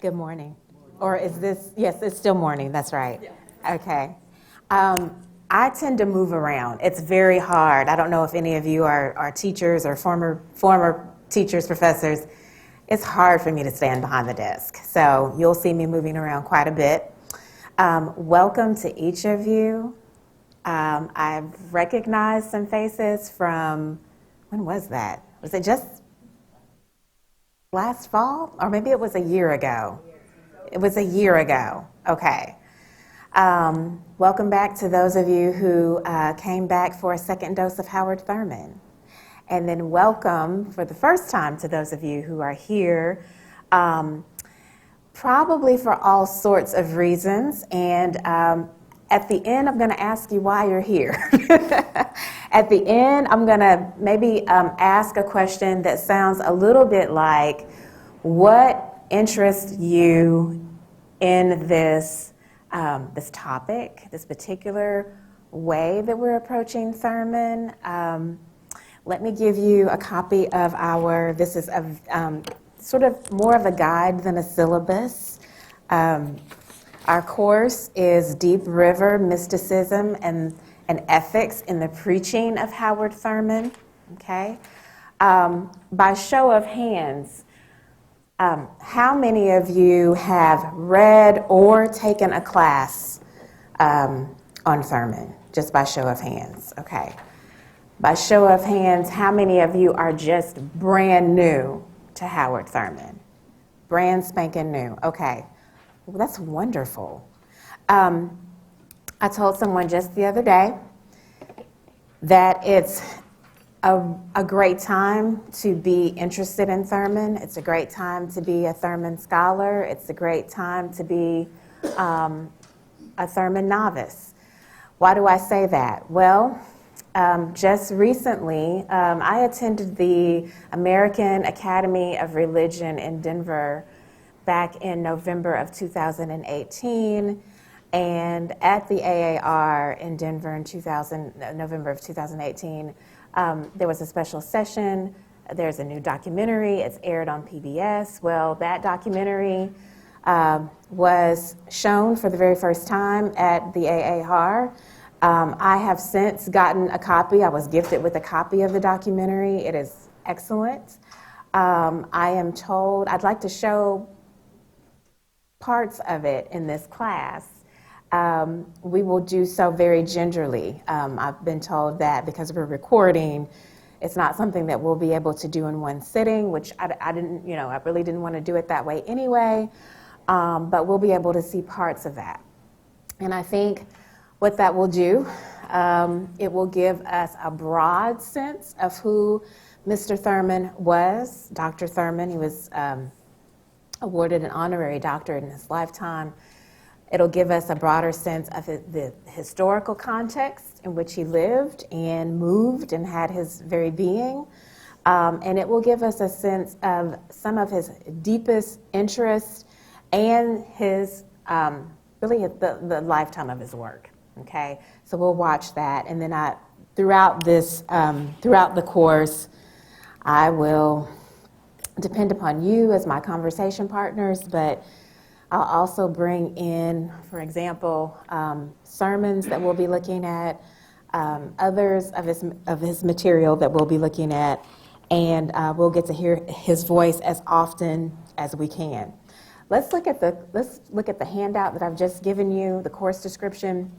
Good morning. Or is this, yes, it's still morning, that's right. Yeah. Okay. I tend to move around. It's very hard. I don't know if any of you are teachers or former teachers, professors. It's hard for me to stand behind the desk. So you'll see me moving around quite a bit. Welcome to each of you. I've recognized some faces from, when was that? Was it just last fall? Or maybe it was a year ago. It was a year ago. Okay. Welcome back to those of you who came back for a second dose of Howard Thurman. And then welcome for the first time to those of you who are here, probably for all sorts of reasons. And at the end, I'm going to ask you why you're here. At the end, I'm going to maybe ask a question that sounds a little bit like, what interests you in this topic, this particular way that we're approaching Thurman? Let me give you a copy of this is sort of more of a guide than a syllabus. Our course is Deep River, Mysticism, and Ethics in the Preaching of Howard Thurman. Okay. By show of hands, how many of you have read or taken a class on Thurman? Just by show of hands. Okay. By show of hands, how many of you are just brand new to Howard Thurman? Brand spanking new. Okay. Well, that's wonderful. I told someone just the other day that it's a great time to be interested in Thurman. It's a great time to be a Thurman scholar. It's a great time to be a Thurman novice. Why do I say that? Well, just recently, I attended the American Academy of Religion in Denver back in November of 2018, and at the AAR in Denver in November of 2018, there was a special session. There's a new documentary. It's aired on PBS. Well, that documentary was shown for the very first time at the AAR. I have since gotten a copy. I was gifted with a copy of the documentary. It is excellent. I am told I'd like to show parts of it in this class. We will do so very gingerly. I've been told that because we're recording, it's not something that we'll be able to do in one sitting, which I didn't, I really didn't want to do it that way anyway. But we'll be able to see parts of that. And I think what that will do, it will give us a broad sense of who Mr. Thurman was. Dr. Thurman, he was awarded an honorary doctorate in his lifetime. It'll give us a broader sense of the historical context in which he lived and moved and had his very being. And it will give us a sense of some of his deepest interests and his, really the lifetime of his work. Okay, so we'll watch that, and then throughout the course, I will depend upon you as my conversation partners, but I'll also bring in, for example, sermons that we'll be looking at, others of his material that we'll be looking at, and we'll get to hear his voice as often as we can. Let's look at the handout that I've just given you, the course description.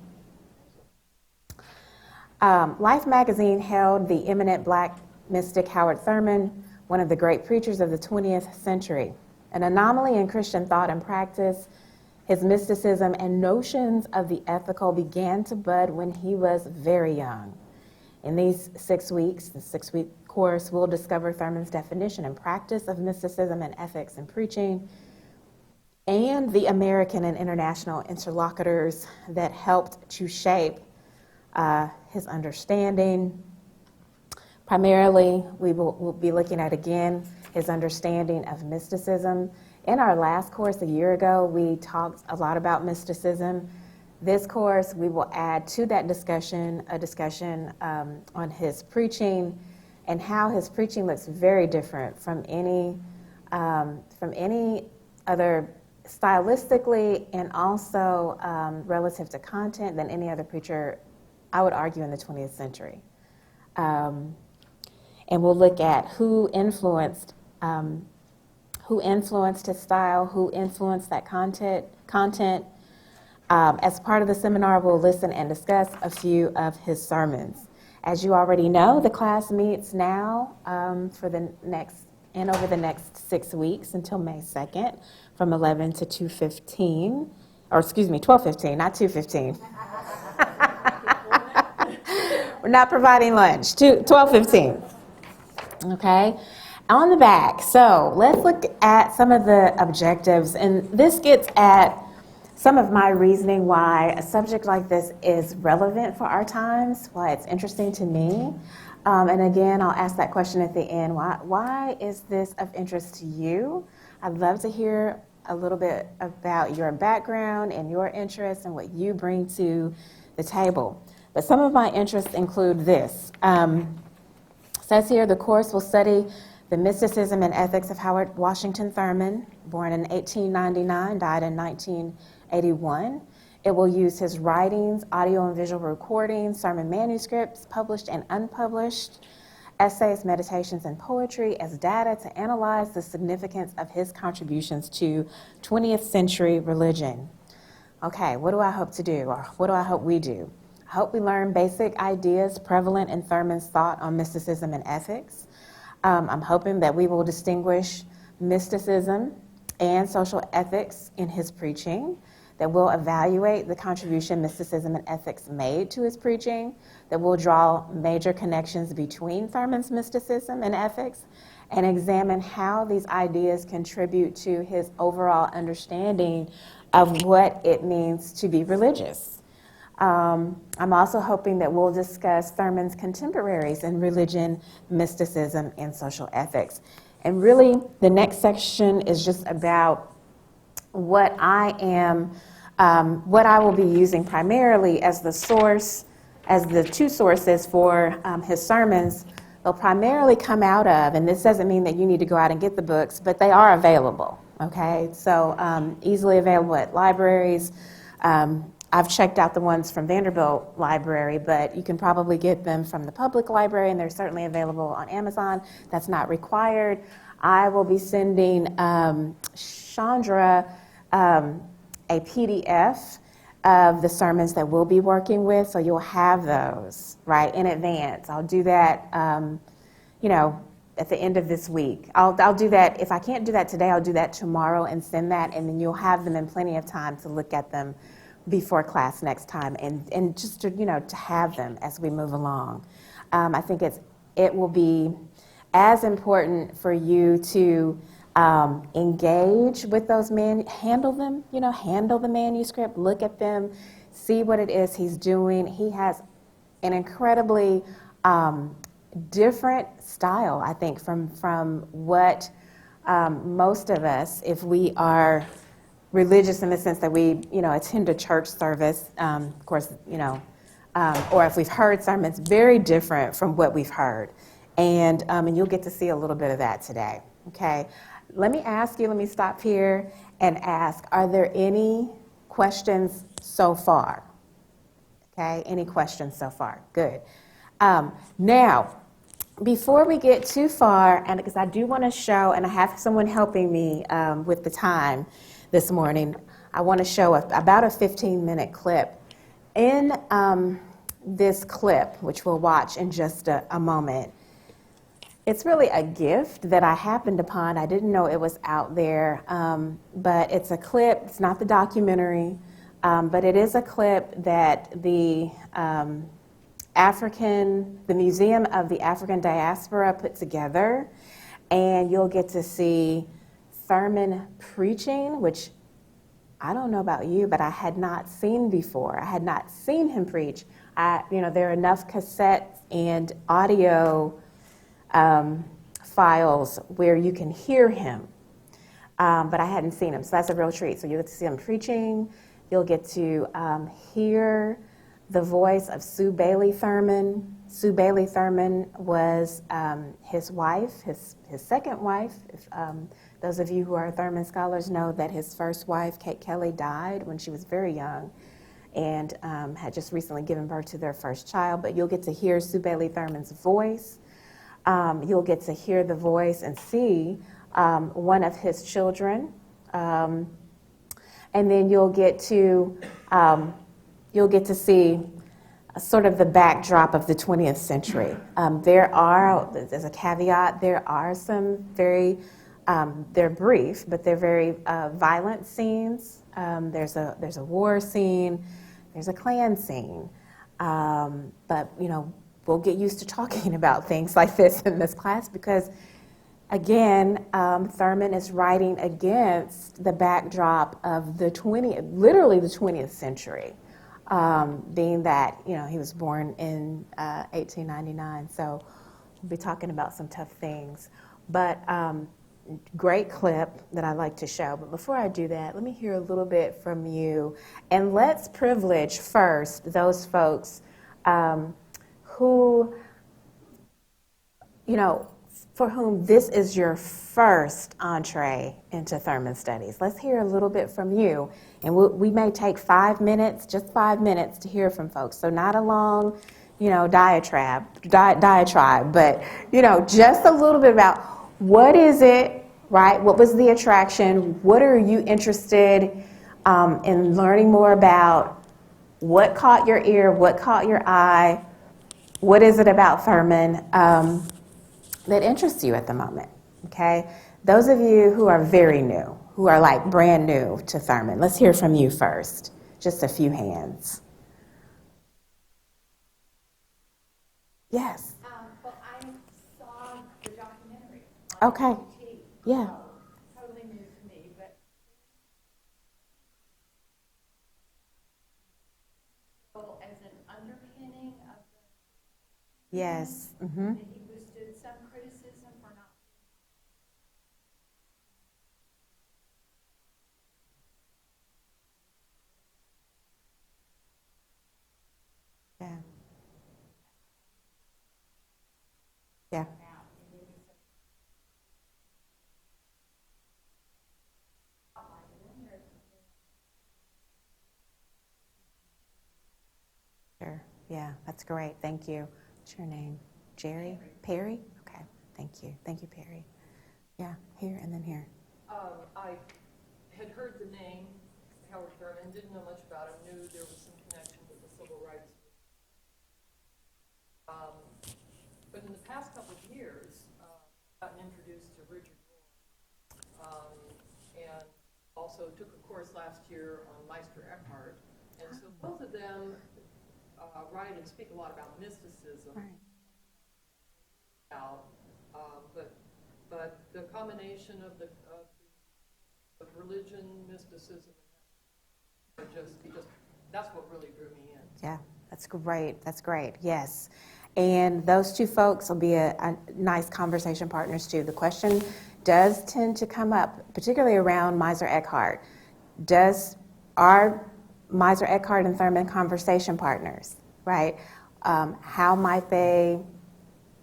Life magazine hailed the eminent Black mystic Howard Thurman, one of the great preachers of the 20th century. An anomaly in Christian thought and practice, his mysticism and notions of the ethical began to bud when he was very young. In these 6 weeks, the 6-week course, we'll discover Thurman's definition and practice of mysticism and ethics in preaching, and the American and international interlocutors that helped to shape his understanding. Primarily, we'll be looking at, again, his understanding of mysticism. In our last course a year ago, we talked a lot about mysticism. This course, we will add to that discussion a discussion on his preaching and how his preaching looks very different from any other stylistically and also relative to content than any other preacher, I would argue, in the 20th century. And we'll look at who influenced his style, who influenced that content. As part of the seminar, we'll listen and discuss a few of his sermons. As you already know, the class meets now over the next 6 weeks until May 2nd from 11 to 2:15, or excuse me, 12:15, not 2:15. We're not providing lunch, 12:15. Okay, on the back. So let's look at some of the objectives, and this gets at some of my reasoning why a subject like this is relevant for our times, why it's interesting to me. And again, I'll ask that question at the end. Why is this of interest to you? I'd love to hear a little bit about your background and your interests and what you bring to the table. But some of my interests include this. Says here, the course will study the mysticism and ethics of Howard Washington Thurman, born in 1899, died in 1981. It will use his writings, audio and visual recordings, sermon manuscripts, published and unpublished, essays, meditations, and poetry as data to analyze the significance of his contributions to 20th century religion. Okay, what do I hope to do, or what do I hope we do? I hope we learn basic ideas prevalent in Thurman's thought on mysticism and ethics. I'm hoping that we will distinguish mysticism and social ethics in his preaching, that we'll evaluate the contribution mysticism and ethics made to his preaching, that we'll draw major connections between Thurman's mysticism and ethics, and examine how these ideas contribute to his overall understanding of what it means to be religious. I'm also hoping that we'll discuss Thurman's contemporaries in religion, mysticism, and social ethics. And really, the next section is just about what I will be using primarily as the source, as the two sources for his sermons. They'll primarily come out of, and this doesn't mean that you need to go out and get the books, but they are available, okay? So easily available at libraries. I've checked out the ones from Vanderbilt Library, but you can probably get them from the public library, and they're certainly available on Amazon. That's not required. I will be sending Chandra a PDF of the sermons that we'll be working with, so you'll have those, right, in advance. I'll do that, at the end of this week. I'll do that. If I can't do that today, I'll do that tomorrow and send that, and then you'll have them in plenty of time to look at them before class next time, and just to have them as we move along. I think it will be as important for you to engage with those men, handle the manuscript, look at them, see what it is he's doing. He has an incredibly different style, I think, from what most of us, if we are religious in the sense that we, attend a church service, of course, or if we've heard sermons, very different from what we've heard. And you'll get to see a little bit of that today, okay? Let me stop here and ask, are there any questions so far? Okay, any questions so far? Good. Now, before we get too far, and because I do want to show, and I have someone helping me with the time this morning, I want to show about a 15-minute clip. In this clip, which we'll watch in just a moment, it's really a gift that I happened upon. I didn't know it was out there, but it's a clip. It's not the documentary, but it is a clip that the Museum of the African Diaspora put together, and you'll get to see Thurman preaching, which I don't know about you, but I had not seen before. I had not seen him preach. There are enough cassettes and audio files where you can hear him, but I hadn't seen him, so that's a real treat. So you'll get to see him preaching. You'll get to hear the voice of Sue Bailey Thurman. Sue Bailey Thurman was his wife, his second wife. If, those of you who are Thurman scholars know that his first wife, Kate Kelly, died when she was very young and had just recently given birth to their first child. But you'll get to hear Sue Bailey Thurman's voice. You'll get to hear the voice and see one of his children. And then you'll get to see sort of the backdrop of the 20th century. There's a caveat, there are some very, they're brief, but they're very violent scenes. There's a war scene, there's a Klan scene. But, we'll get used to talking about things like this in this class because, again, Thurman is writing against the backdrop of literally the 20th century. Being that, he was born in 1899, so we'll be talking about some tough things. But great clip that I like to show. But before I do that, let me hear a little bit from you. And let's privilege first those folks who, for whom this is your first entree into Thurman studies. Let's hear a little bit from you. And we may take 5 minutes, just 5 minutes to hear from folks. So not a long, diatribe, but, just a little bit about what is it, right? What was the attraction? What are you interested in learning more about? What caught your ear? What caught your eye? What is it about Thurman that interests you at the moment, okay? Those of you who are very new, who are like brand new to Thurman, let's hear from you first. Just a few hands. Yes. Well, I saw the documentary on Okay. TV. Yeah. Totally new to me, but as an underpinning of Yes. Mm-hmm. and he withstood some criticism for not. Yeah. Yeah. Sure. Yeah, that's great. Thank you. What's your name? Jerry? Perry? Okay. Thank you. Thank you, Perry. Yeah, here and then here. I had heard the name Howard Thurman, didn't know much about him, knew there was some connection with the civil rights. But in the past couple of years, I've gotten introduced to Richard Rohr, and also took a course last year on Meister Eckhart. And so both of them write and speak a lot about mysticism. Right. But the combination of religion, mysticism, that's what really drew me in. Yeah, that's great. That's great. Yes. And those two folks will be a nice conversation partners too. The question does tend to come up, particularly around Meister Eckhart. Are Meister Eckhart and Thurman conversation partners, right? How might they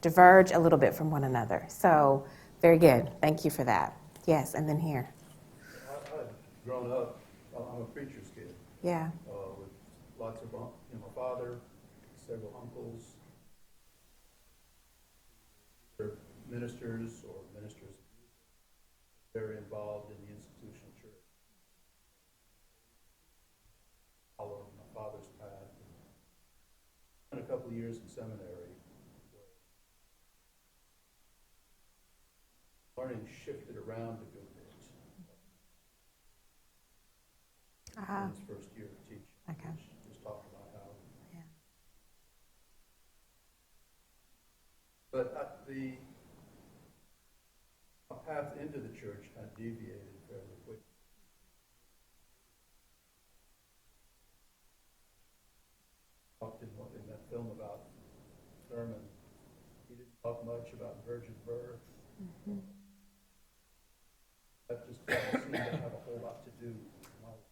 diverge a little bit from one another? So, very good. Thank you for that. Yes, and then here. I've grown up, I'm a preacher's kid. Yeah. With lots of, my father, several uncles, they're ministers or ministers, very involved in the institutional church. Followed my father's path. Spent a couple of years in seminary where learning shifted around a good bit. In his first year of teaching. Okay. Just talked about how. Yeah. But the path into the church kind of deviated fairly quickly. Talked in that film about Thurman. He didn't talk much about virgin birth. Mm-hmm. That just seemed to have a whole lot to do with my life.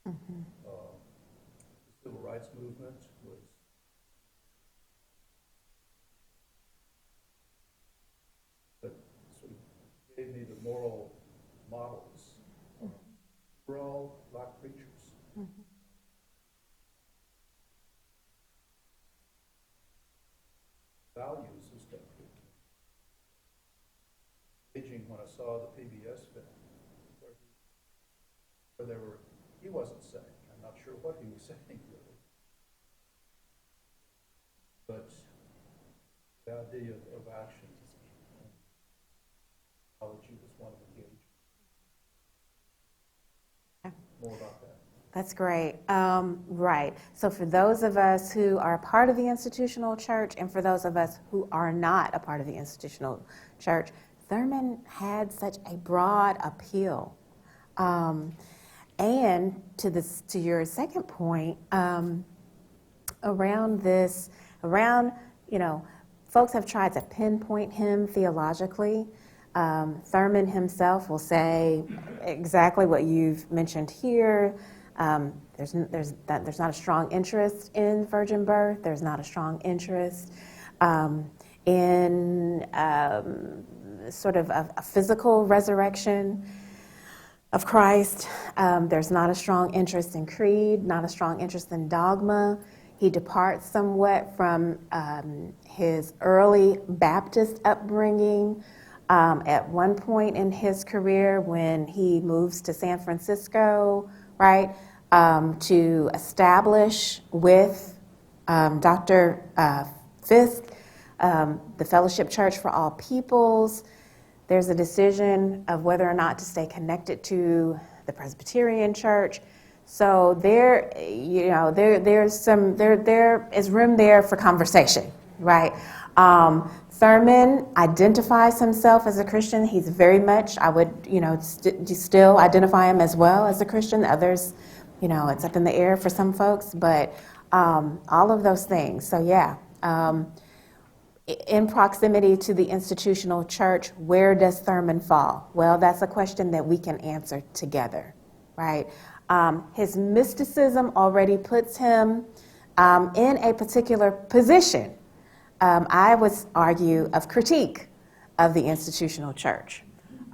Mm-hmm. The civil rights movement was when I saw the PBS film where he wasn't saying. I'm not sure what he was saying really, but the idea of action, theology was one of the engagement. More about that. That's great. Right. So for those of us who are part of the institutional church and for those of us who are not a part of the institutional church, Thurman had such a broad appeal. And to your second point, around, folks have tried to pinpoint him theologically. Thurman himself will say exactly what you've mentioned here. There's not a strong interest in virgin birth. There's not a strong interest in sort of a physical resurrection of Christ. There's not a strong interest in creed, not a strong interest in dogma. He departs somewhat from his early Baptist upbringing. At one point in his career, when he moves to San Francisco, right, to establish with Dr. Fisk the Fellowship Church for All Peoples, there's a decision of whether or not to stay connected to the Presbyterian Church. So there is room there for conversation, right? Thurman identifies himself as a Christian. He's very much, I would, still identify him as well as a Christian. Others, it's up in the air for some folks, but all of those things. So yeah, in proximity to the institutional church, where does Thurman fall? Well, that's a question that we can answer together, right? His mysticism already puts him in a particular position. I would argue of critique of the institutional church.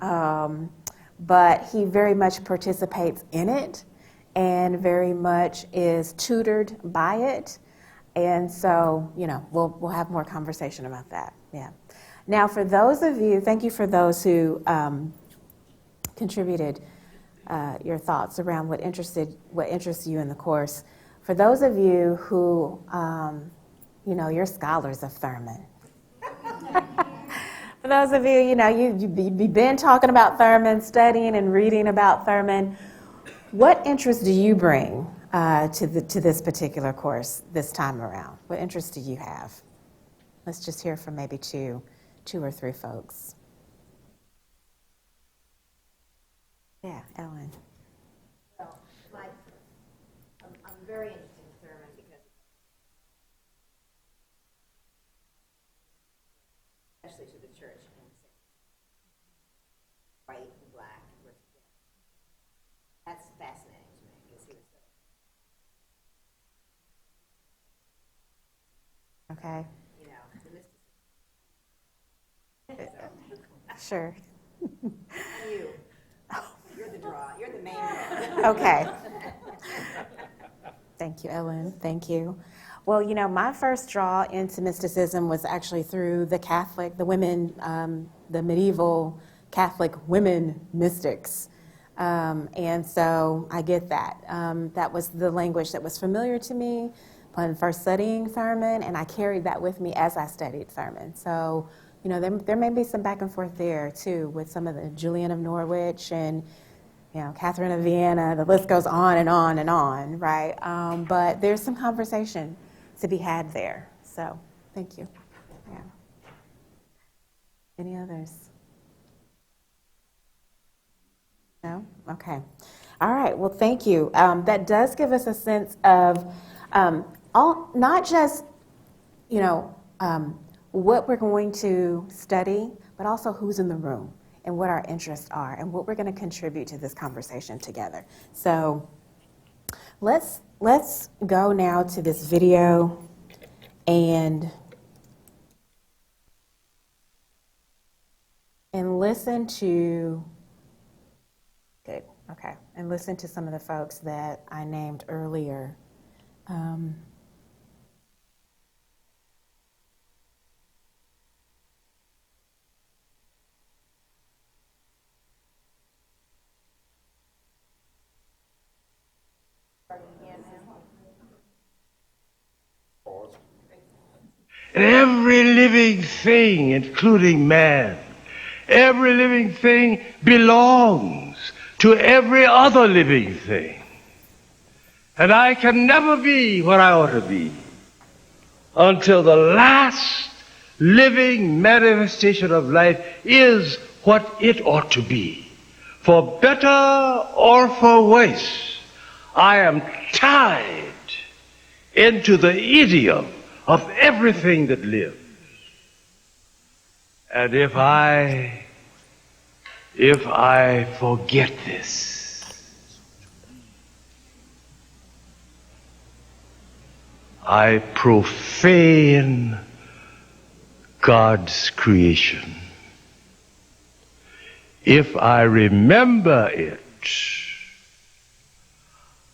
But he very much participates in it and very much is tutored by it. And so, we'll have more conversation about that. Yeah. Now, for those of you, thank you for those who contributed your thoughts around what interests you in the course. For those of you who, you're scholars of Thurman. For those of you, you've been talking about Thurman, studying and reading about Thurman. What interest do you bring to this particular course this time around? What interest do you have? Let's just hear from maybe two or three folks. Yeah, Ellen. Well, I'm very interested in Thurman because, especially to the church, white and black were together. That's fascinating to me because he was so. Okay. The mysticism. Sure. You. You're the draw. You're the main draw. Okay. Thank you, Ellen. Thank you. Well, my first draw into mysticism was actually through the women, the medieval Catholic women mystics. And so I get that. That was the language that was familiar to me when first studying Thurman, and I carried that with me as I studied Thurman. So, there may be some back and forth there, too, with some of the Julian of Norwich and, Catherine of Vienna. The list goes on and on and on, right? But there's some conversation to be had there. So, thank you. Yeah. Any others? No? Okay. All right. Well, thank you. That does give us a sense of not just, what we're going to study, but also who's in the room and what our interests are and what we're going to contribute to this conversation together. So let's go now to this video and listen to some of the folks that I named earlier. And every living thing, including man, every living thing belongs to every other living thing. And I can never be what I ought to be until the last living manifestation of life is what it ought to be. For better or for worse, I am tied into the idiom of everything that lives. And if I forget this, I profane God's creation. If I remember it,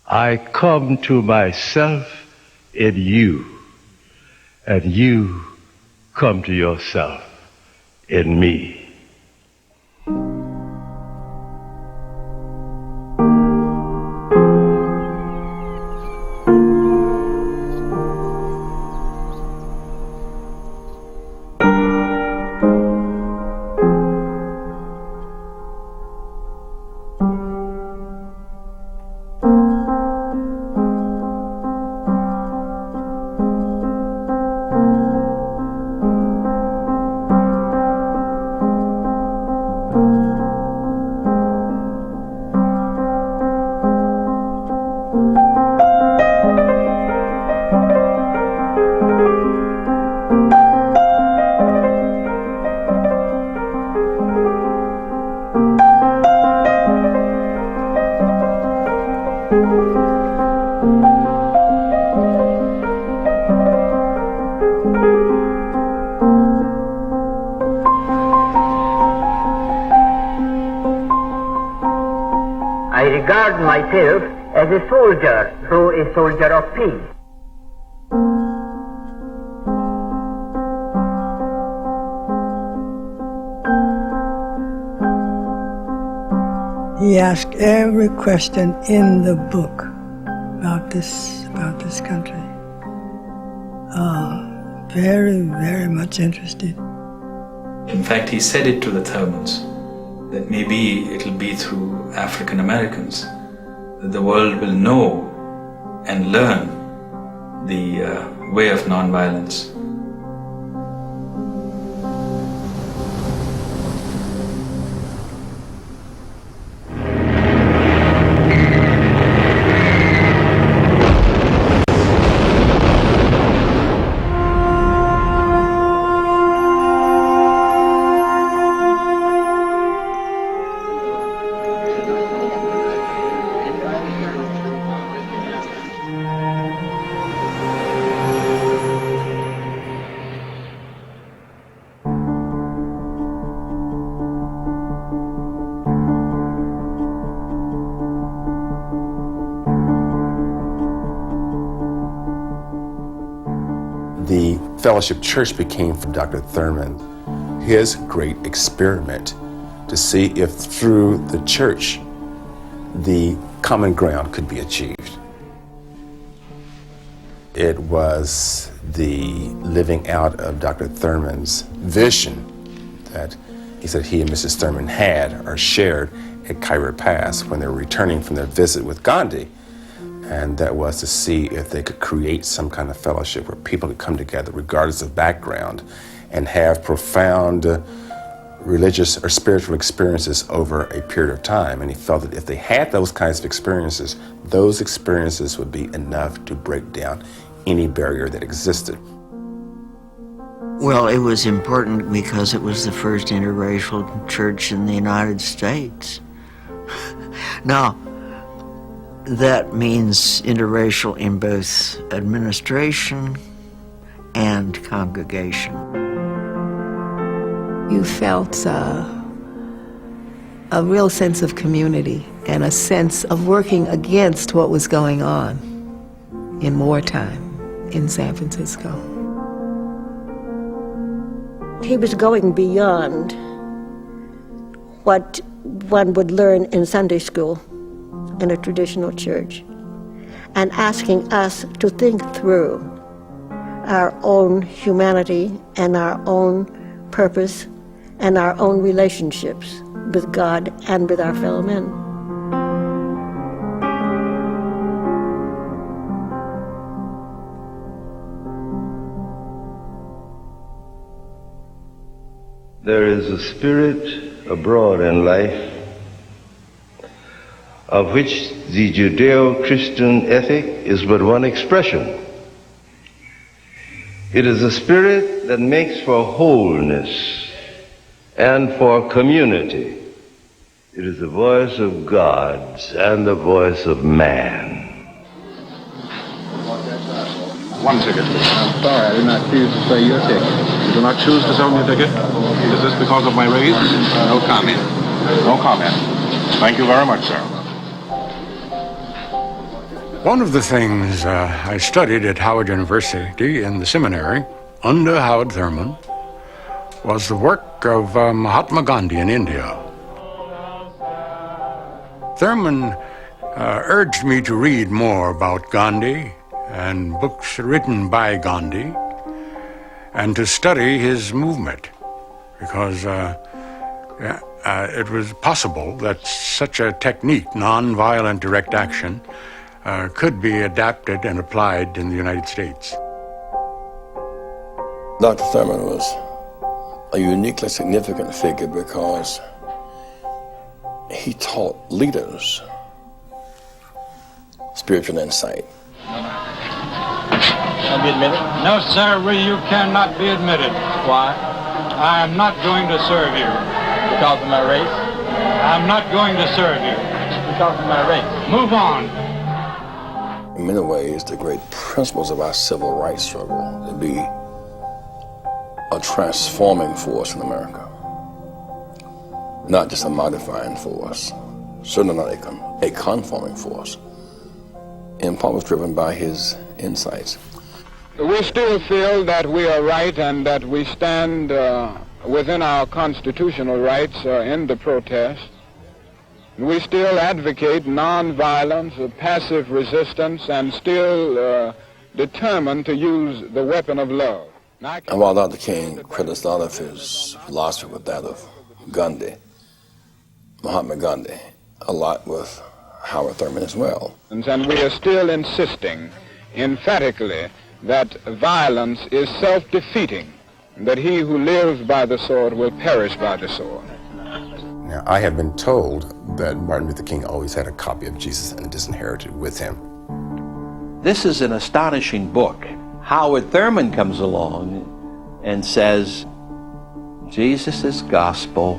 I come to myself in you, and you come to yourself in me. I regard myself as a soldier, though a soldier of peace. He asked every question in the book about this country. Very, very much interested. In fact, he said it to the Thurmans, that maybe it'll be through African Americans that the world will know and learn the way of nonviolence. The Fellowship Church became, for Dr. Thurman, his great experiment to see if through the church the common ground could be achieved. It was the living out of Dr. Thurman's vision that he said he and Mrs. Thurman had or shared at Khyber Pass when they were returning from their visit with Gandhi. And that was to see if they could create some kind of fellowship where people could come together regardless of background and have profound religious or spiritual experiences over a period of time. And he felt that if they had those kinds of experiences, those experiences would be enough to break down any barrier that existed. Well, it was important because it was the first interracial church in the United States. Now, that means interracial in both administration and congregation. You felt a real sense of community and a sense of working against what was going on in wartime in San Francisco. He was going beyond what one would learn in Sunday school in a traditional church and asking us to think through our own humanity and our own purpose and our own relationships with God and with our fellow men. There is a spirit abroad in life of which the Judeo-Christian ethic is but one expression. It is a spirit that makes for wholeness and for community. It is the voice of God and the voice of man. One ticket. I'm sorry, I did not choose to say your ticket. You do not choose to sell me a ticket? Is this because of my race? No comment. No comment. Thank you very much, sir. One of the things I studied at Howard University in the seminary under Howard Thurman was the work of Mahatma Gandhi in India. Thurman urged me to read more about Gandhi and books written by Gandhi, and to study his movement, because it was possible that such a technique, nonviolent direct action, could be adapted and applied in the United States. Dr. Thurman was a uniquely significant figure because he taught leaders spiritual insight. Can I be admitted? No, sir, you cannot be admitted. Why? I am not going to serve you. Because of my race? I'm not going to serve you. Because of my race. Move on. In many ways, the great principles of our civil rights struggle to be a transforming force in America. Not just a modifying force, certainly not a conforming force. In part was driven by his insights. We still feel that we are right and that we stand within our constitutional rights in the protest. We still advocate nonviolence, passive resistance, and still determined to use the weapon of love. And while Dr. King credits a lot of his philosophy with that of Gandhi, Mahatma Gandhi, a lot with Howard Thurman as well. And we are still insisting emphatically that violence is self-defeating, that he who lives by the sword will perish by the sword. Now, I have been told that Martin Luther King always had a copy of Jesus and Disinherited with him. This is an astonishing book. Howard Thurman comes along and says, Jesus' gospel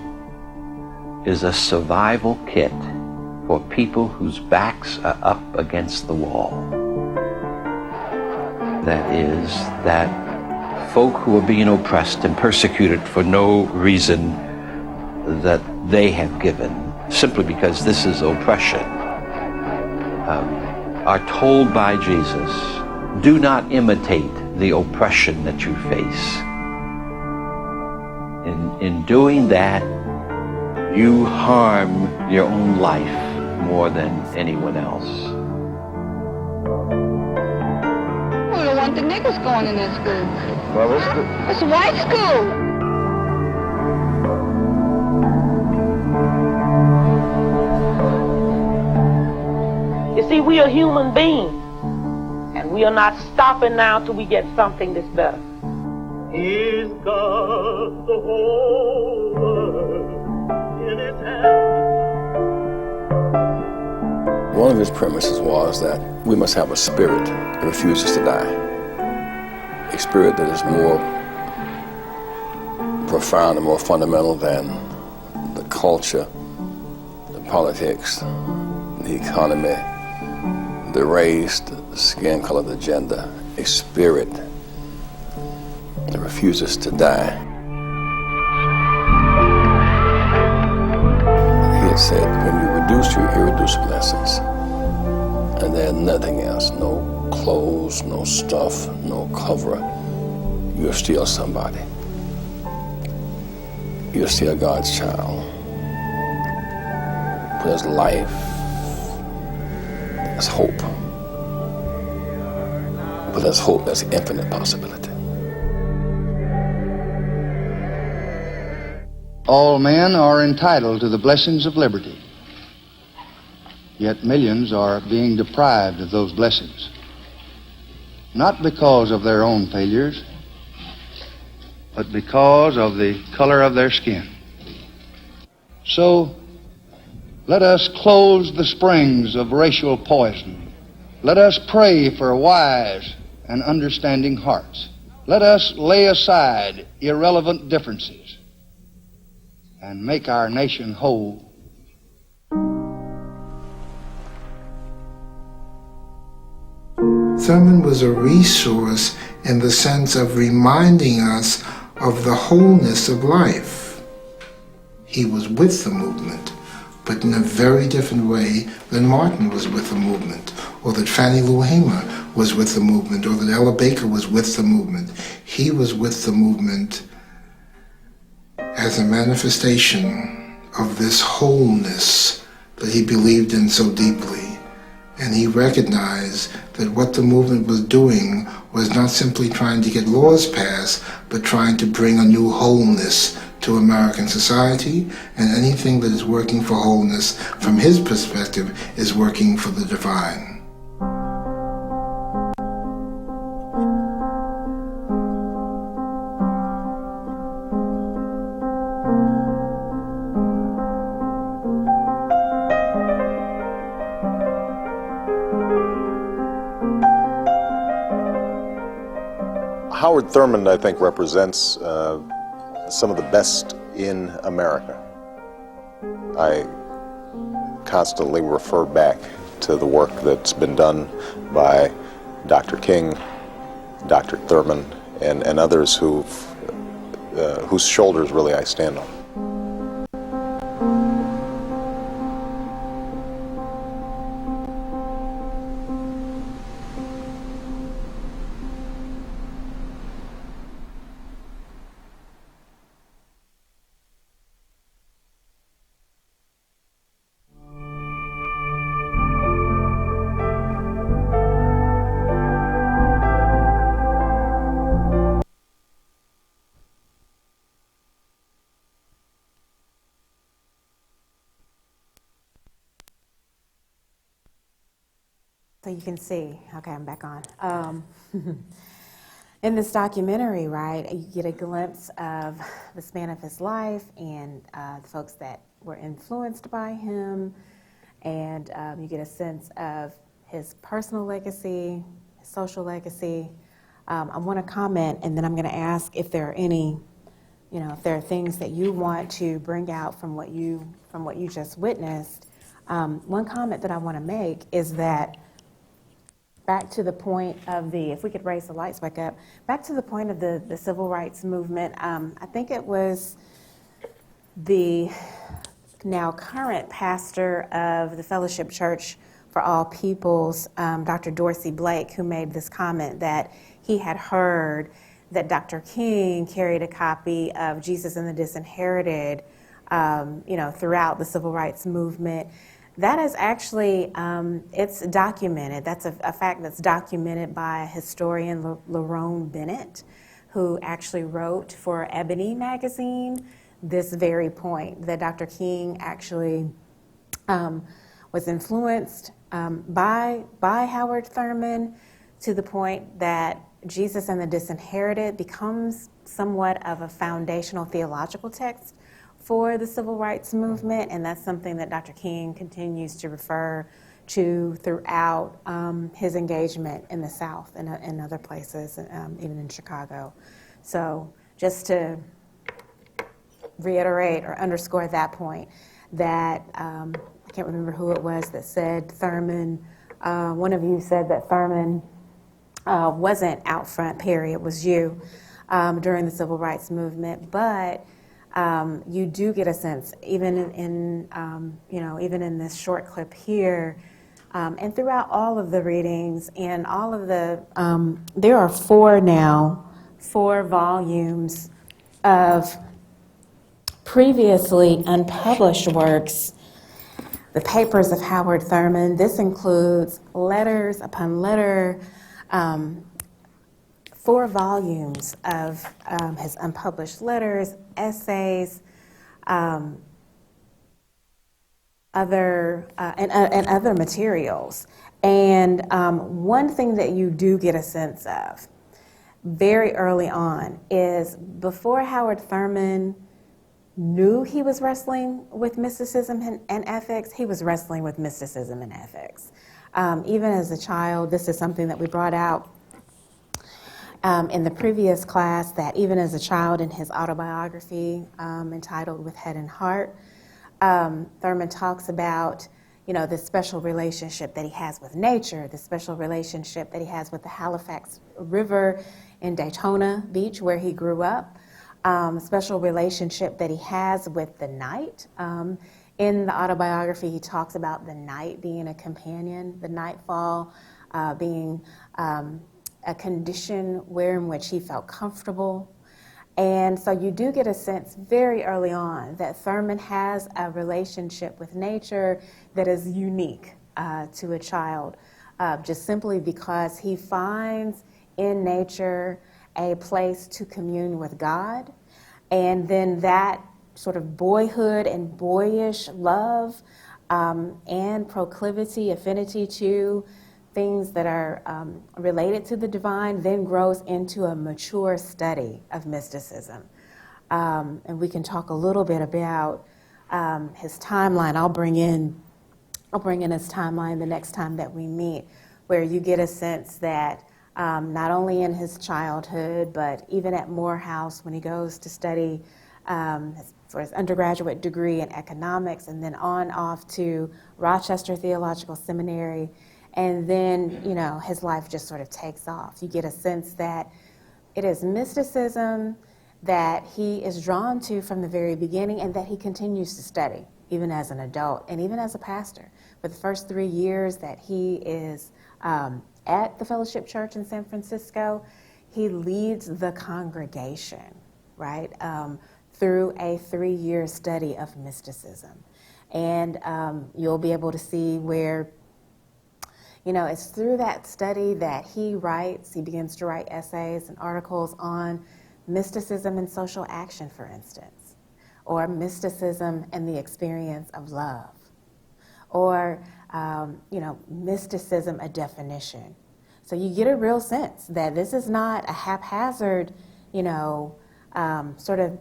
is a survival kit for people whose backs are up against the wall. That is, that folk who are being oppressed and persecuted for no reason that they have given, simply because this is oppression, are told by Jesus, do not imitate the oppression that you face. In doing that, you harm your own life more than anyone else. We don't want the niggas going in that school. Well, it's a white school. You see, we are human beings, and we are not stopping now till we get something that's better. He's got the whole world in his hands. One of his premises was that we must have a spirit that refuses to die. A spirit that is more profound and more fundamental than the culture, the politics, the economy, the race, the skin color, the gender. A spirit that refuses to die. He had said, when you reduce your irreducible essence, and there's nothing else, no clothes, no stuff, no cover, you're still somebody. You're still God's child. But there's life, there's hope. But there's hope, there's infinite possibility. All men are entitled to the blessings of liberty. Yet millions are being deprived of those blessings. Not because of their own failures, but because of the color of their skin. So, let us close the springs of racial poison. Let us pray for wise and understanding hearts. Let us lay aside irrelevant differences and make our nation whole. Thurman was a resource in the sense of reminding us of the wholeness of life. He was with the movement, but in a very different way than Martin was with the movement, or that Fannie Lou Hamer was with the movement, or that Ella Baker was with the movement. He was with the movement as a manifestation of this wholeness that he believed in so deeply. And he recognized that what the movement was doing was not simply trying to get laws passed, but trying to bring a new wholeness to American society, and anything that is working for wholeness, from his perspective, is working for the divine. Howard Thurman, I think, represents some of the best in America. I constantly refer back to the work that's been done by Dr. King, Dr. Thurman, and others whose shoulders really I stand on. So you can see, okay, I'm back on. In this documentary, right, you get a glimpse of the span of his life and the folks that were influenced by him, and you get a sense of his personal legacy, his social legacy. I want to comment, and then I'm going to ask if there are any, if there are things that you want to bring out from what you just witnessed. One comment that I want to make is that back to the point of if we could raise the lights back up, back to the point of the civil rights movement, I think it was the now current pastor of the Fellowship Church for All Peoples, Dr. Dorsey Blake, who made this comment that he had heard that Dr. King carried a copy of Jesus and the Disinherited, throughout the civil rights movement. That is actually, it's documented. That's a fact that's documented by historian Lerone Bennett, who actually wrote for Ebony magazine this very point, that Dr. King actually was influenced by Howard Thurman to the point that Jesus and the Disinherited becomes somewhat of a foundational theological text for the civil rights movement, and that's something that Dr. King continues to refer to throughout his engagement in the South and other places, even in Chicago. So just to reiterate or underscore that point, that I can't remember who it was that said Thurman, one of you said that Thurman wasn't out front, Perry, it was you, during the civil rights movement, but you do get a sense, even even in this short clip here, and throughout all of the readings and all of the, there are four volumes of previously unpublished works, the papers of Howard Thurman. This includes letters upon letter, 4 volumes of his unpublished letters, essays, other materials. And one thing that you do get a sense of very early on is before Howard Thurman knew he was wrestling with mysticism and ethics, he was wrestling with mysticism and ethics. Even as a child, this is something that we brought out in the previous class, that even as a child in his autobiography entitled With Head and Heart, Thurman talks about, this special relationship that he has with nature, the special relationship that he has with the Halifax River in Daytona Beach, where he grew up, special relationship that he has with the night. In the autobiography, he talks about the night being a companion, the nightfall being a condition in which he felt comfortable. And so you do get a sense very early on that Thurman has a relationship with nature that is unique to a child, just simply because he finds in nature a place to commune with God. And then that sort of boyhood and boyish love and proclivity, affinity to things that are related to the divine then grows into a mature study of mysticism. And we can talk a little bit about his timeline. I'll bring in his timeline the next time that we meet, where you get a sense that not only in his childhood, but even at Morehouse when he goes to study for his undergraduate degree in economics, and then off to Rochester Theological Seminary. And then, his life just sort of takes off. You get a sense that it is mysticism that he is drawn to from the very beginning and that he continues to study, even as an adult and even as a pastor. For the first 3 years that he is at the Fellowship Church in San Francisco, he leads the congregation, right, through a 3-year study of mysticism. And you'll be able to see where it's through that study that he begins to write essays and articles on mysticism and social action, for instance, or mysticism and the experience of love, or, mysticism, a definition. So you get a real sense that this is not a haphazard, sort of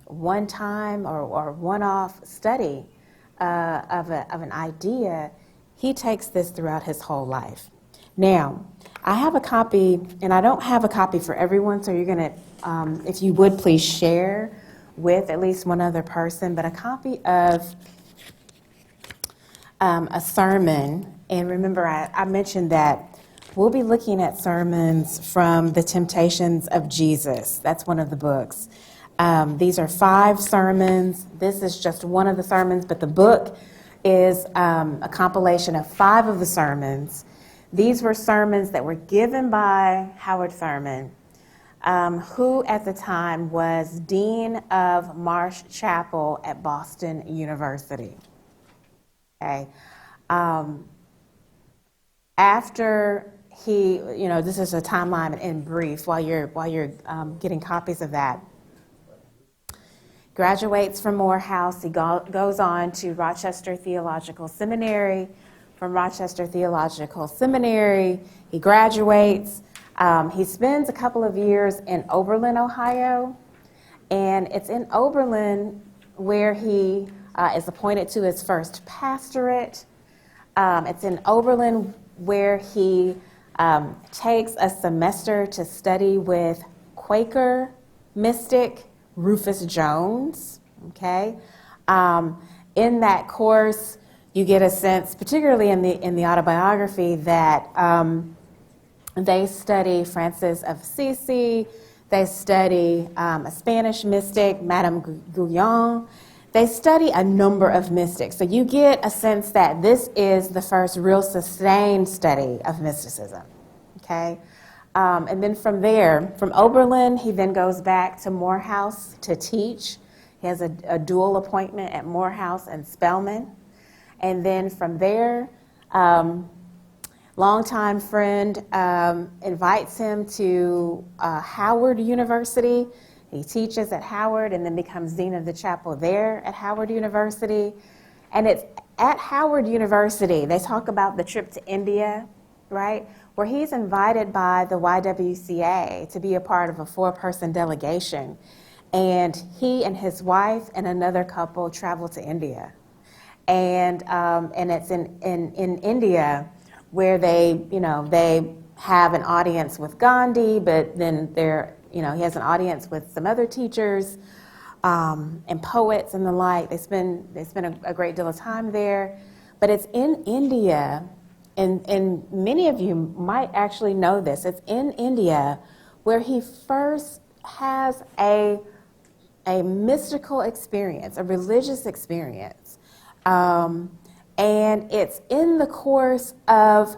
one-time or one-off study of an idea. He takes this throughout his whole life. Now, I have a copy, and I don't have a copy for everyone, so you're going to, if you would please share with at least one other person, but a copy of a sermon. And remember, I mentioned that we'll be looking at sermons from The Temptations of Jesus. That's one of the books. These are 5 sermons. This is just one of the sermons, but the book is a compilation of 5 of the sermons. These were sermons that were given by Howard Thurman, who at the time was Dean of Marsh Chapel at Boston University. Okay. After he, this is a timeline in brief while you're getting copies of that. Graduates from Morehouse, he goes on to Rochester Theological Seminary. From Rochester Theological Seminary, he graduates. He spends a couple of years in Oberlin, Ohio, and it's in Oberlin where he is appointed to his first pastorate. It's in Oberlin where he takes a semester to study with Quaker mystic Rufus Jones, okay? In that course, you get a sense, particularly in the autobiography, that they study Francis of Assisi, they study a Spanish mystic, Madame Guyon. They study a number of mystics. So you get a sense that this is the first real sustained study of mysticism, okay? And then from there, from Oberlin, he then goes back to Morehouse to teach. He has a dual appointment at Morehouse and Spelman. And then from there, longtime friend invites him to Howard University He teaches at Howard and then becomes dean of the chapel there at Howard University. And it's at Howard University, they talk about the trip to India, right? Where he's invited by the YWCA to be a part of a 4-person delegation. And he and his wife and another couple travel to India. And it's in India where they have an audience with Gandhi, but then he has an audience with some other teachers and poets and the like. They spend a great deal of time there. But it's in India, and many of you might actually know this. It's in India where he first has a mystical experience, a religious experience. And it's in the course of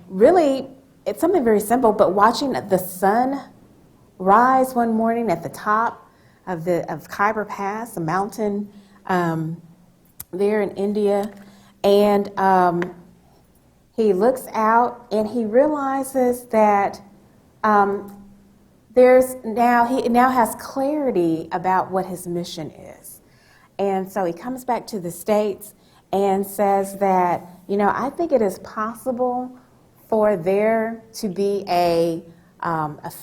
really, it's something very simple, but watching the sun rise one morning at the top of Khyber Pass, a mountain there in India, and he looks out and he realizes that he now has clarity about what his mission is. And so he comes back to the States and says that, I think it is possible for there to be a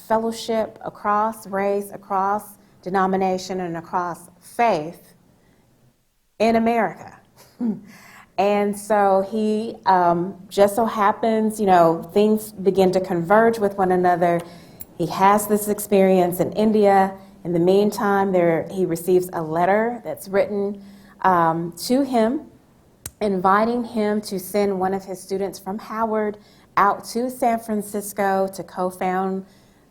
fellowship across race, across denomination, and across faith in America. And so he just so happens, things begin to converge with one another. He has this experience in India. In the meantime, he receives a letter that's written to him, inviting him to send one of his students from Howard out to San Francisco to co-found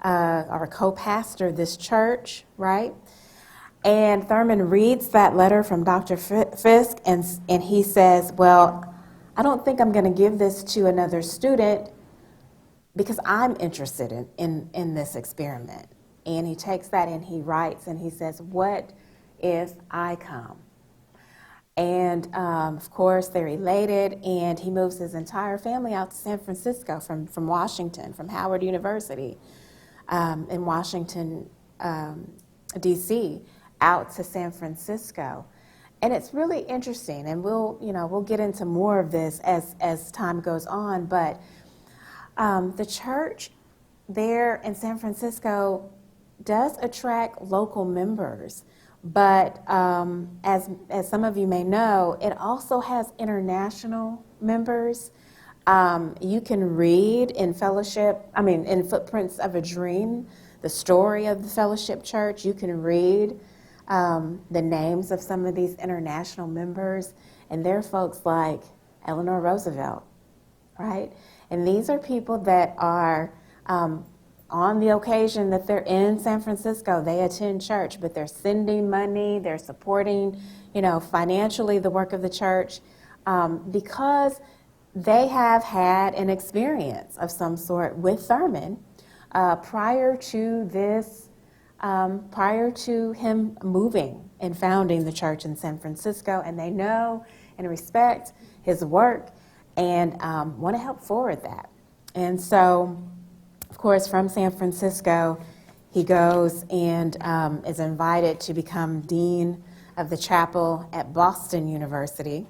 or co-pastor this church, right? And Thurman reads that letter from Dr. Fisk, and he says, well, I don't think I'm going to give this to another student because I'm interested in this experiment. And he takes that and he writes and he says, what if I come? And of course, they're elated, and he moves his entire family out to San Francisco from Washington, from Howard University in Washington, D.C., out to San Francisco. And it's really interesting, and we'll get into more of this as time goes on, but the church there in San Francisco does attract local members, but as some of you may know, it also has international members. You can read in in Footprints of a Dream, the story of the Fellowship Church. You can read the names of some of these international members, and they're folks like Eleanor Roosevelt, right? And these are people that are on the occasion that they're in San Francisco, they attend church, but they're sending money, they're supporting, financially the work of the church, because they have had an experience of some sort with Thurman prior to him moving and founding the church in San Francisco, and they know and respect his work and want to help forward that. And so, of course, from San Francisco, he goes and is invited to become dean of the chapel at Boston University,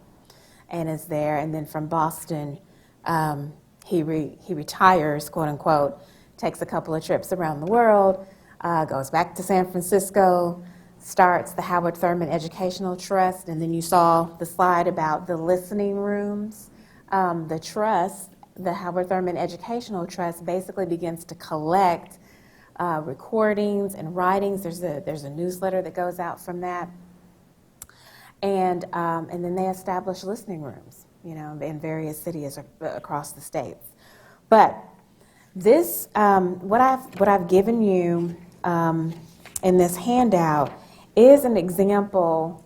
and is there. And then from Boston, he retires, quote unquote, takes a couple of trips around the world, goes back to San Francisco, starts the Howard Thurman Educational Trust, and then you saw the slide about the listening rooms. The Howard Thurman Educational Trust basically begins to collect recordings and writings. There's a newsletter that goes out from that, and then they establish listening rooms, in various cities across the states. But this, what I've given you in this handout is an example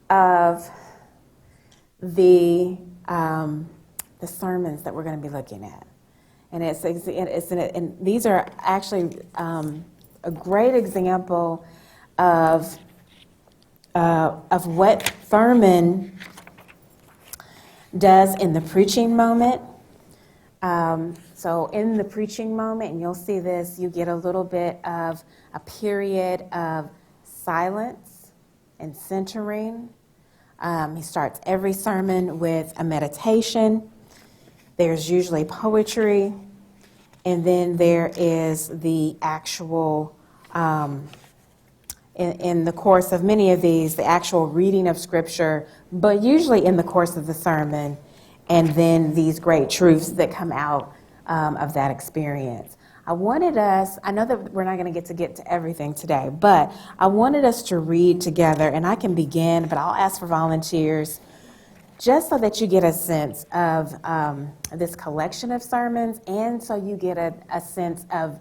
of the sermons that we're going to be looking at, and and these are actually a great example of what Thurman does in the preaching moment. So in the preaching moment, and you'll see this, you get a little bit of a period of silence and centering. He starts every sermon with a meditation. There's usually poetry, and then there is the actual, in the course of many of these, the actual reading of Scripture, but usually in the course of the sermon, and then these great truths that come out of that experience. I wanted us, I know that we're not going to get to everything today, but I wanted us to read together, and I can begin, but I'll ask for volunteers, just so that you get a sense of this collection of sermons, and so you get a sense of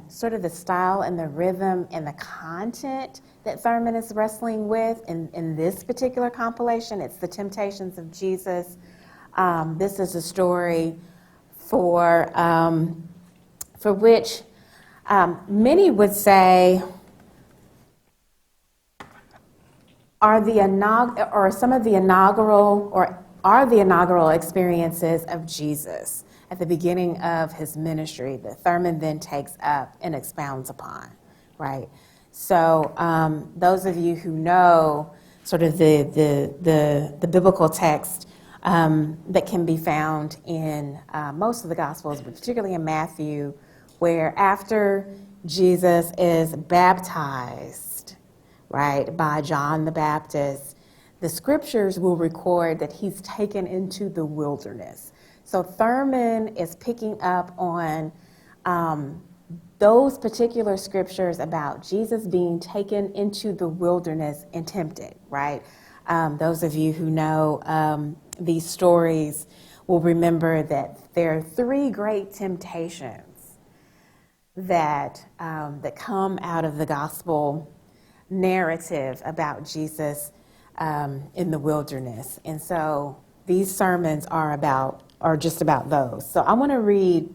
sort of the style and the rhythm and the content that Thurman is wrestling with in this particular compilation. It's the Temptations of Jesus. This is a story for which many would say are the inaugural experiences of Jesus at the beginning of his ministry that Thurman then takes up and expounds upon, right? So those of you who know sort of the biblical text that can be found in most of the Gospels, but particularly in Matthew, where after Jesus is baptized, right, by John the Baptist, the scriptures will record that he's taken into the wilderness. So Thurman is picking up on those particular scriptures about Jesus being taken into the wilderness and tempted, right? Those of you who know these stories will remember that there are three great temptations that come out of the gospel narrative about Jesus in the wilderness. And so these sermons are just about those. So I want to read,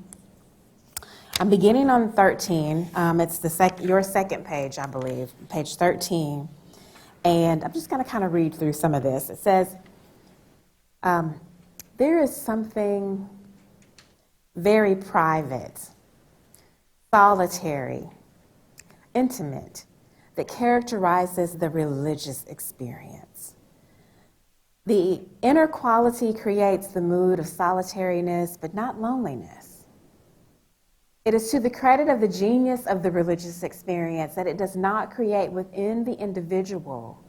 I'm beginning on 13. It's your second page, I believe, page 13. And I'm just going to kind of read through some of this. It says, there is something very private, solitary, intimate, that characterizes the religious experience. The inner quality creates the mood of solitariness, but not loneliness. It is to the credit of the genius of the religious experience that it does not create within the individual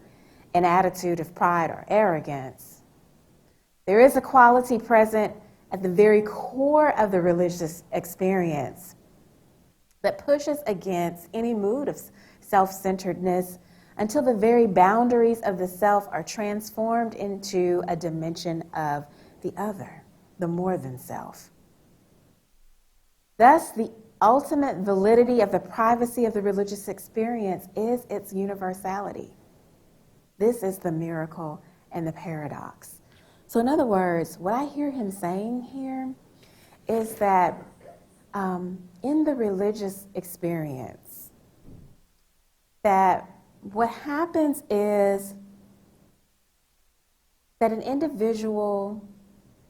an attitude of pride or arrogance. There is a quality present at the very core of the religious experience that pushes against any mood of self-centeredness until the very boundaries of the self are transformed into a dimension of the other, the more than self. Thus, the ultimate validity of the privacy of the religious experience is its universality. This is the miracle and the paradox. So in other words, what I hear him saying here is that in the religious experience, that what happens is that an individual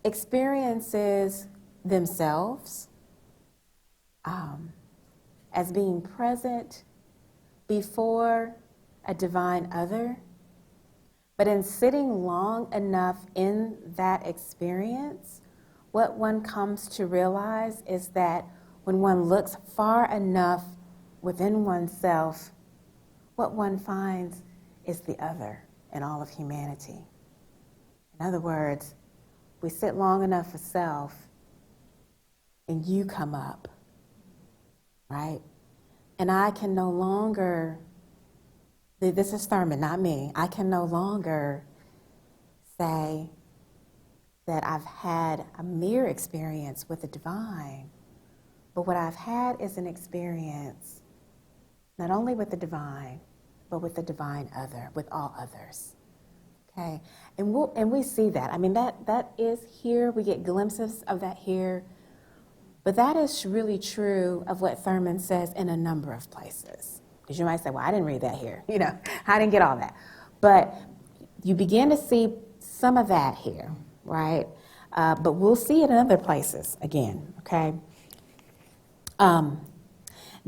experiences themselves as being present before a divine other, but in sitting long enough in that experience, what one comes to realize is that when one looks far enough within oneself, what one finds is the other in all of humanity. In other words, we sit long enough for self, and you come up, right? And I can no longer, this is Thurman, not me, I can no longer say that I've had a mere experience with the divine, but what I've had is an experience not only with the divine, but with the divine other, with all others. Okay, and we see that. I mean, that is here. We get glimpses of that here, but that is really true of what Thurman says in a number of places. Because you might say, well, I didn't read that here. You know, I didn't get all that. But you begin to see some of that here, right? but we'll see it in other places again, okay?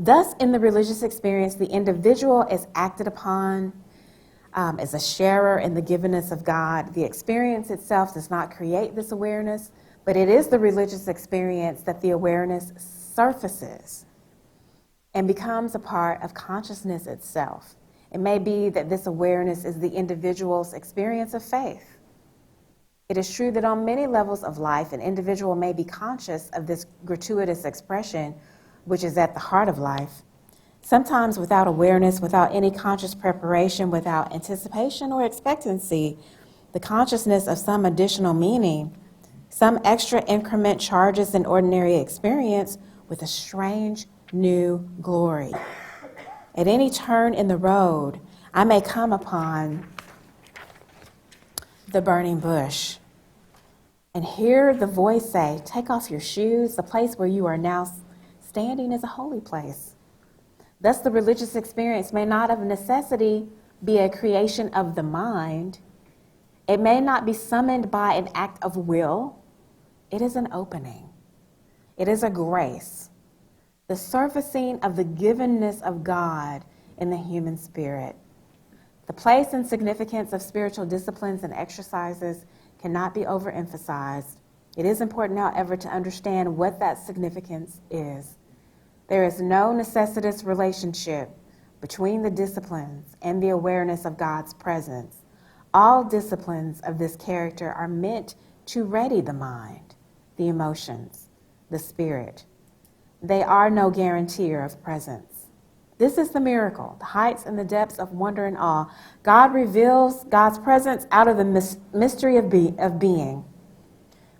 Thus, in the religious experience, the individual is acted upon as a sharer in the givenness of God. The experience itself does not create this awareness, but it is the religious experience that the awareness surfaces and becomes a part of consciousness itself. It may be that this awareness is the individual's experience of faith. It is true that on many levels of life, an individual may be conscious of this gratuitous expression, which is at the heart of life, sometimes without awareness, without any conscious preparation, without anticipation or expectancy, the consciousness of some additional meaning, some extra increment charges an ordinary experience with a strange new glory. At any turn in the road, I may come upon the burning bush and hear the voice say, "Take off your shoes. The place where you are now standing is a holy place." Thus, the religious experience may not of necessity be a creation of the mind. It may not be summoned by an act of will. It is an opening. It is a grace, the surfacing of the givenness of God in the human spirit. The place and significance of spiritual disciplines and exercises cannot be overemphasized. It is important, however, to understand what that significance is. There is no necessitous relationship between the disciplines and the awareness of God's presence. All disciplines of this character are meant to ready the mind, the emotions, the spirit. They are no guarantor of presence. This is the miracle, the heights and the depths of wonder and awe. God reveals God's presence out of the mystery of being.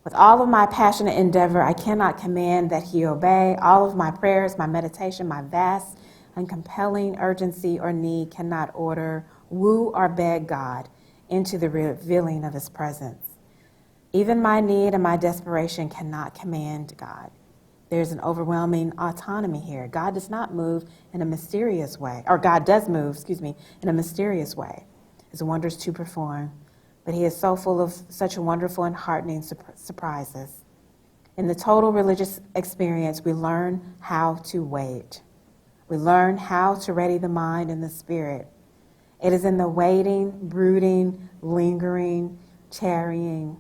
With all of my passionate endeavor, I cannot command that he obey. All of my prayers, my meditation, my vast and compelling urgency or need cannot order, woo, or beg God into the revealing of his presence. Even my need and my desperation cannot command God. There's an overwhelming autonomy here. God does not move in a mysterious way, or God does move, in a mysterious way. His wonders to perform, but he is so full of such wonderful and heartening surprises. In the total religious experience, we learn how to wait. We learn how to ready the mind and the spirit. It is in the waiting, brooding, lingering, tarrying,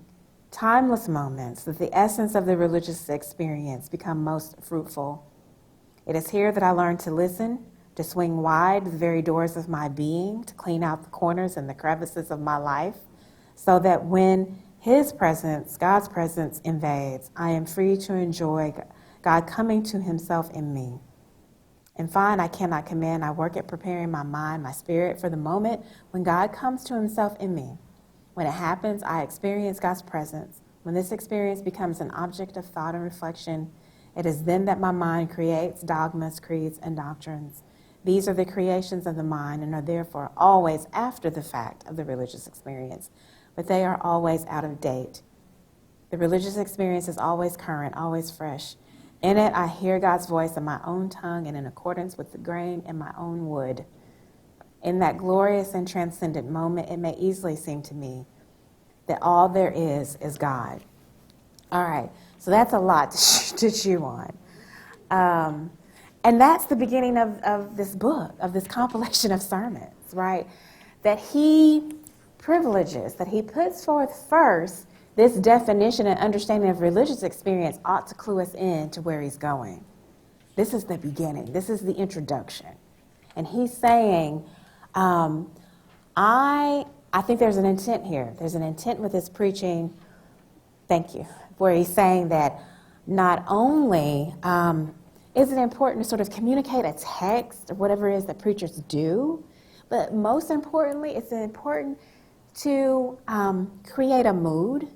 timeless moments that the essence of the religious experience become most fruitful. It is here that I learn to listen, to swing wide the very doors of my being, to clean out the corners and the crevices of my life, so that when his presence, God's presence, invades, I am free to enjoy God coming to himself in me. In fine, I cannot command. I work at preparing my mind, my spirit for the moment when God comes to himself in me. When it happens, I experience God's presence. When this experience becomes an object of thought and reflection, it is then that my mind creates dogmas, creeds, and doctrines. These are the creations of the mind and are therefore always after the fact of the religious experience, but they are always out of date. The religious experience is always current, always fresh. In it, I hear God's voice in my own tongue and in accordance with the grain in my own wood. In that glorious and transcendent moment, it may easily seem to me that all there is God. All right, so that's a lot to chew on. And that's the beginning of this book, of this compilation of sermons, right? That he privileges, that he puts forth first this definition and understanding of religious experience ought to clue us in to where he's going. This is the beginning. This is the introduction. And he's saying, I think there's an intent here. There's an intent with his preaching, thank you, where he's saying that not only is it important to sort of communicate a text or whatever it is that preachers do, but most importantly, it's important to create a mood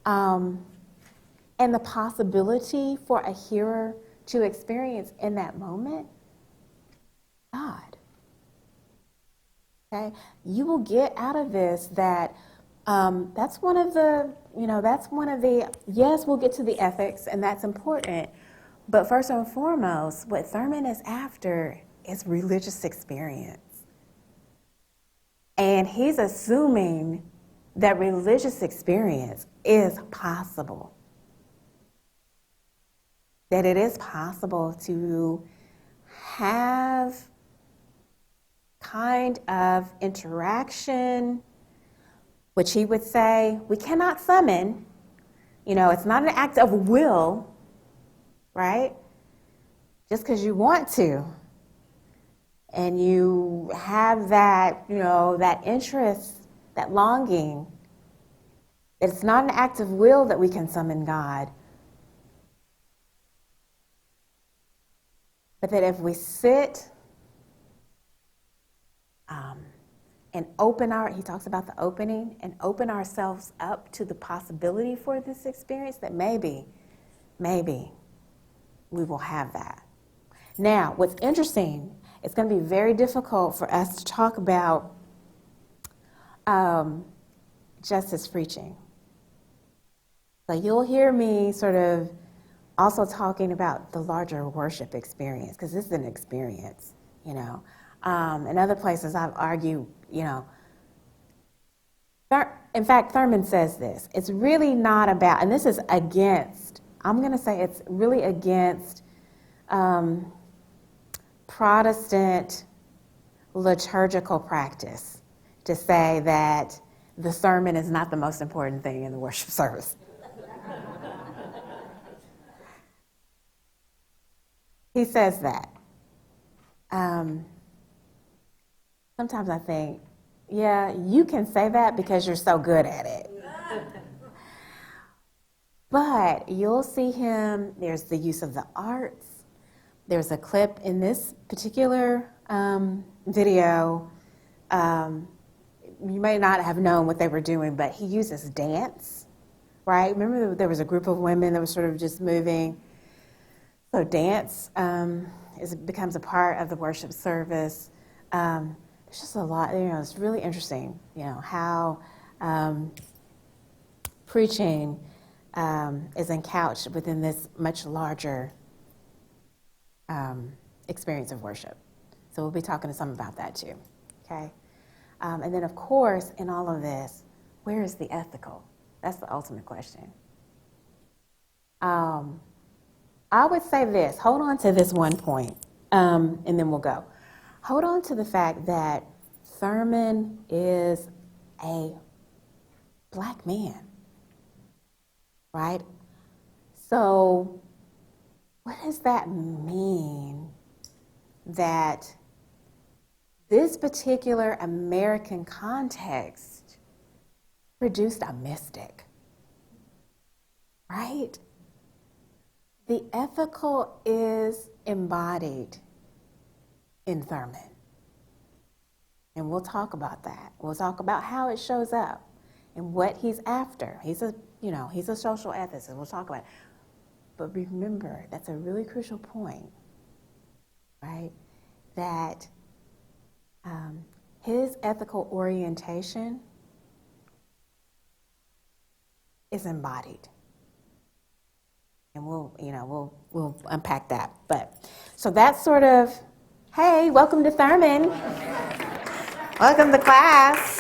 and the possibility for a hearer to experience in that moment God. Okay, you will get out of this that that's one of the, yes, we'll get to the ethics, and that's important. But first and foremost, what Thurman is after is religious experience. And he's assuming that religious experience is possible. That it is possible to have kind of interaction, which he would say we cannot summon. It's not an act of will, right? Just because you want to, and you have that, that interest, that longing. It's not an act of will that we can summon God. But that if we sit and he talks about the opening, and open ourselves up to the possibility for this experience, that maybe we will have that. Now, what's interesting, it's going to be very difficult for us to talk about justice preaching. So you'll hear me sort of also talking about the larger worship experience, because this is an experience, In other places I've argued, in fact, Thurman says this, it's really not about, and this is against, I'm going to say it's really against Protestant liturgical practice to say that the sermon is not the most important thing in the worship service. He says that. Sometimes I think, yeah, you can say that because you're so good at it. But you'll see him, there's the use of the arts. There's a clip in this particular video. You may not have known what they were doing, but he uses dance, right? Remember there was a group of women that was sort of just moving. So dance becomes a part of the worship service. It's just a lot, it's really interesting, how preaching is encouched within this much larger experience of worship. So we'll be talking to some about that too, okay? And then, of course, in all of this, where is the ethical? That's the ultimate question. I would say this, hold on to this one point, and then we'll go. Hold on to the fact that Thurman is a black man, right? So what does that mean that this particular American context produced a mystic, right? The ethical is embodied in Thurman. And we'll talk about that. We'll talk about how it shows up and what he's after. He's a social ethicist. We'll talk about it. But remember, that's a really crucial point, right? That his ethical orientation is embodied. And we'll unpack that. But so that's sort of, hey, welcome to Thurman. Welcome to class.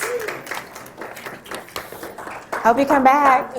Hope you come back.